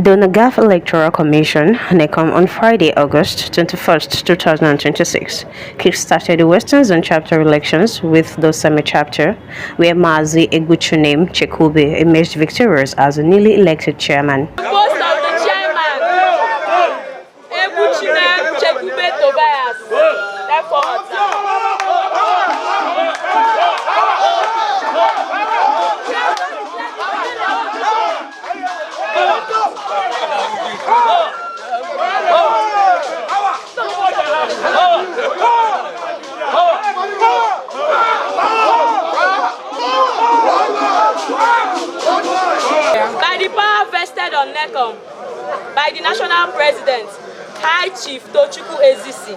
The NAGAFF Electoral Commission, NECOM, on Friday, August 21st, 2026, kick-started the Western Zone Chapter elections with the Seme Chapter, where Maazi Egbuchunem Chekwube emerged victorious as the newly elected chairman. The post of the chairman, Egbuchunem Chekwube by the power vested on NECOM, by the National President, High Chief Tochukwu Ezisi,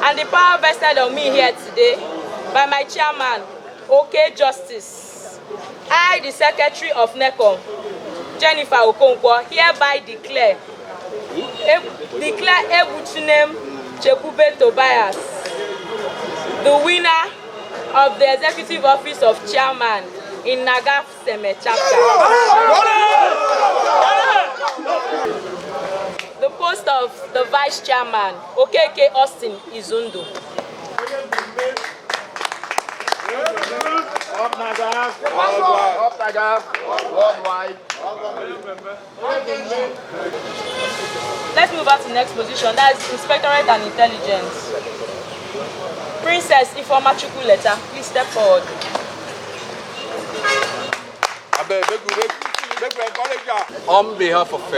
and the power vested on me here today, by my chairman, OK Justice, I, the Secretary of NECOM, Jennifer Okonkwo, hereby declare Egbuchunem Chekwube Tobias the winner of the Executive Office of Chairman in NAGAFF Seme Chapter. The post of the Vice Chairman, Okeke Austin Izundu. Up NAGAFF, worldwide. Let's move on to the next position, that is Inspectorate and Intelligence. Princess Ifeoma Chukwuleta, please step forward. On behalf of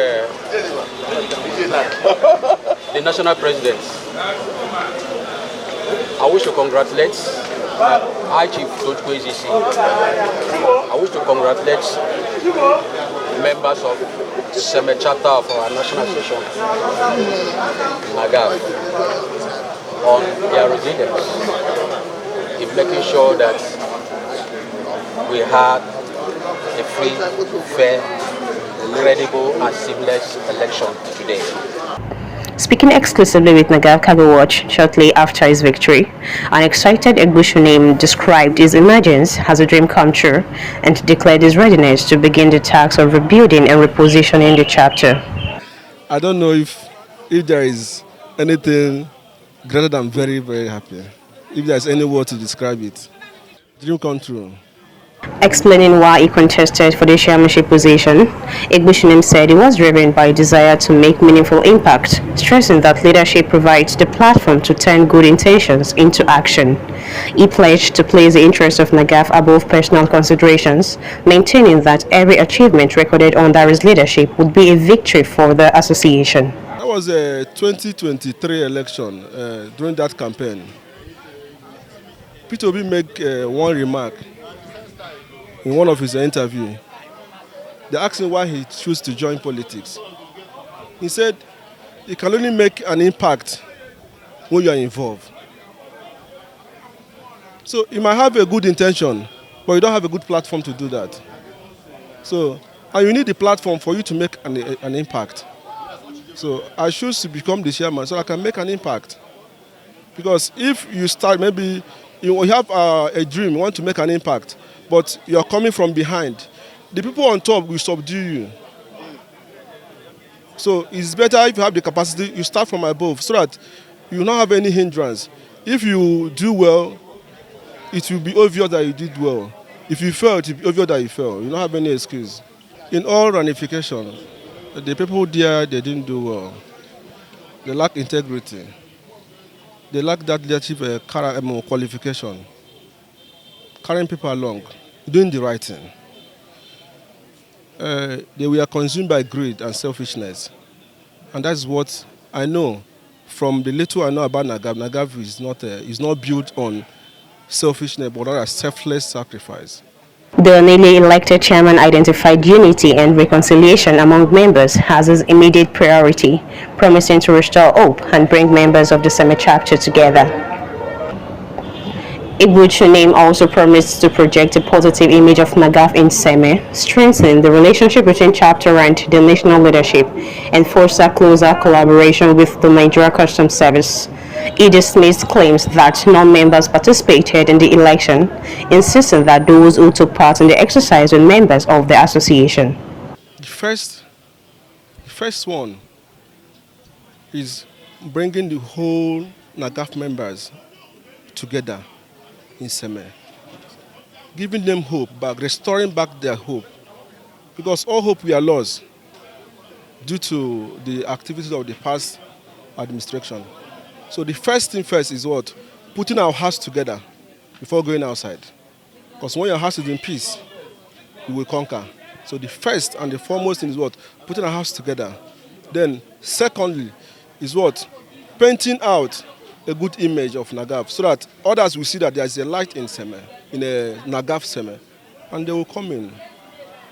the National President, I wish to congratulate High Chief Tochukwu Ezisi. I wish to congratulate members of the Seme Chapter of our National Association, NAGAFF, on their resilience in making sure that we had a free, fair, credible and seamless election today. Speaking exclusively with NAGAFF Cargo Watch shortly after his victory, an excited Egbuchunem described his emergence as a dream come true and declared his readiness to begin the task of rebuilding and repositioning the chapter. I don't know if there is anything greater than very, very happy. If there's any word to describe it. Dream come true. Explaining why he contested for the chairmanship position, Egbuchunem said he was driven by a desire to make meaningful impact, stressing that leadership provides the platform to turn good intentions into action. He pledged to place the interests of NAGAFF above personal considerations, maintaining that every achievement recorded under his leadership would be a victory for the association. That was a 2023 election. During that campaign, Peter Obi made one remark in one of his interviews. They asked him why he chose to join politics. He said, you can only make an impact when you are involved. So you might have a good intention, but you don't have a good platform to do that. So, and you need the platform for you to make an impact. So I choose to become the chairman so I can make an impact. Because if you start, maybe you have a dream, you want to make an impact, but you're coming from behind, the people on top will subdue you. So it's better if you have the capacity, you start from above so that you will not have any hindrance. If you do well, it will be obvious that you did well. If you fail, it will be obvious that you fail. You don't have any excuse. In all ramifications, the people there, they didn't do well. They lack integrity. They lack that leadership qualification. Carrying people along, doing the right thing. They were consumed by greed and selfishness. And that's what I know. From the little I know about NAGAFF, NAGAFF is not built on selfishness, but rather selfless sacrifice. The newly elected chairman identified unity and reconciliation among members as his immediate priority, promising to restore hope and bring members of the Seme Chapter together. Egbuchunem also promised to project a positive image of NAGAFF in Seme, strengthen the relationship between chapter and the national leadership, and foster closer collaboration with the Nigeria Customs Service. He dismissed claims that non-members participated in the election, insisting that those who took part in the exercise were members of the association. The first first one is bringing the whole NAGAFF members together in Seme, giving them hope back, restoring back their hope, because all hope we are lost due to the activities of the past administration. So the first thing first is what? Putting our hearts together before going outside. Because when your heart is in peace, you will conquer. So the first and the foremost thing is what? Putting our hearts together. Then secondly is what? Painting out a good image of NAGAFF so that others will see that there is a light in Seme, in a NAGAFF Seme, and they will come in.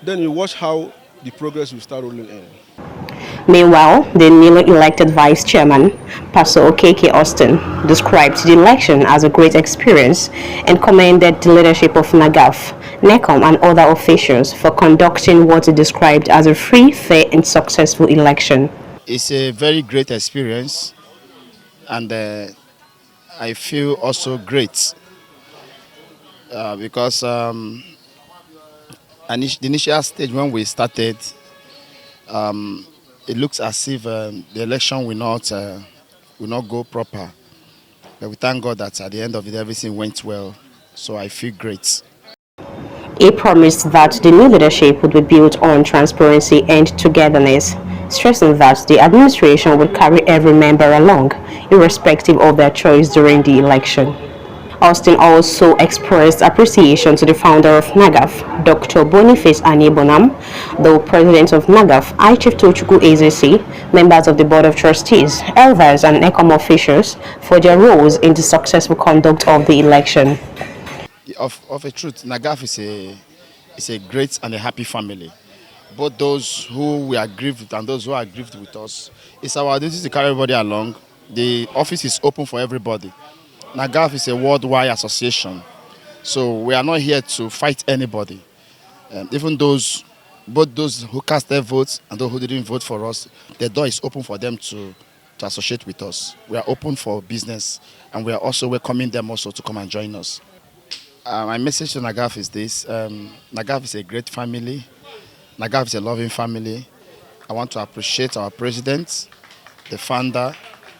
Then you watch how the progress will start rolling in. Meanwhile, the newly elected Vice Chairman, Pastor Okeke Austin, described the election as a great experience and commended the leadership of NAGAFF, NECOM and other officials for conducting what he described as a free, fair and successful election. It's a very great experience, and I feel also great because the initial stage when we started, it looks as if the election will not go proper. But we thank God that at the end of it, everything went well. So I feel great. He promised that the new leadership would be built on transparency and togetherness, stressing that the administration would carry every member along, irrespective of their choice during the election. Austin also expressed appreciation to the founder of NAGAFF, Dr. Boniface Anibonam, the president of NAGAFF, I Chief Tochukwu Ezisi, members of the Board of Trustees, elders and NECOM officials for their roles in the successful conduct of the election. Of a truth, NAGAFF is a great and a happy family. Both those who we are grieved with and those who are grieved with us. It's our duty to carry everybody along. The office is open for everybody. NAGAFF is a worldwide association, so we are not here to fight anybody. Even both those who cast their votes and those who didn't vote for us, the door is open for them to associate with us. We are open for business, and we are also welcoming them also to come and join us. My message to NAGAFF is this: NAGAFF is a great family. NAGAFF is a loving family. I want to appreciate our president, the founder,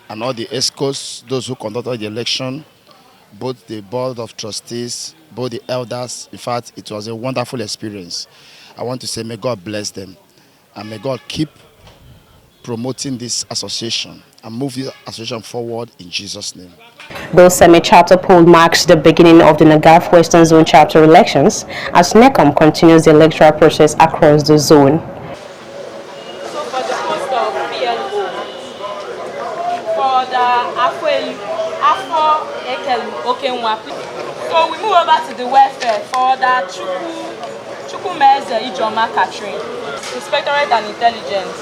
and all the ESCOs, those who conducted the election, both the Board of Trustees, both the elders. In fact, it was a wonderful experience. I want to say may God bless them, and may God keep promoting this association and move this association forward in Jesus' name. The Seme Chapter poll marks the beginning of the NAGAFF Western Zone Chapter elections as NECOM continues the electoral process across the zone. So for the post of PLO, for the Afro Ekelu Okenwa, so we move over to the welfare for the Chukwumeze Ijoma Catherine, Inspectorate and Intelligence.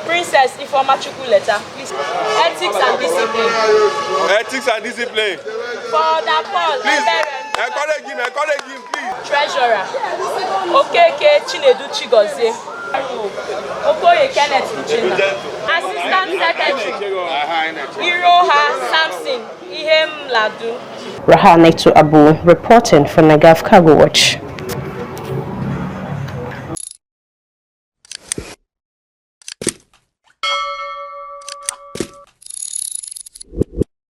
Princess Ifeoma Chukwuleta, please. Ethics and discipline. Ethics and discipline. For the Paul, please. Encourage him, please. Treasurer. Okeke Chinedu Chigozie. Okoye Kenneth Uchenna. Assistant Secretary. Iroha Samson Ihem Ladu. Rahane to Abu reporting for NAGAFF Cargo Watch.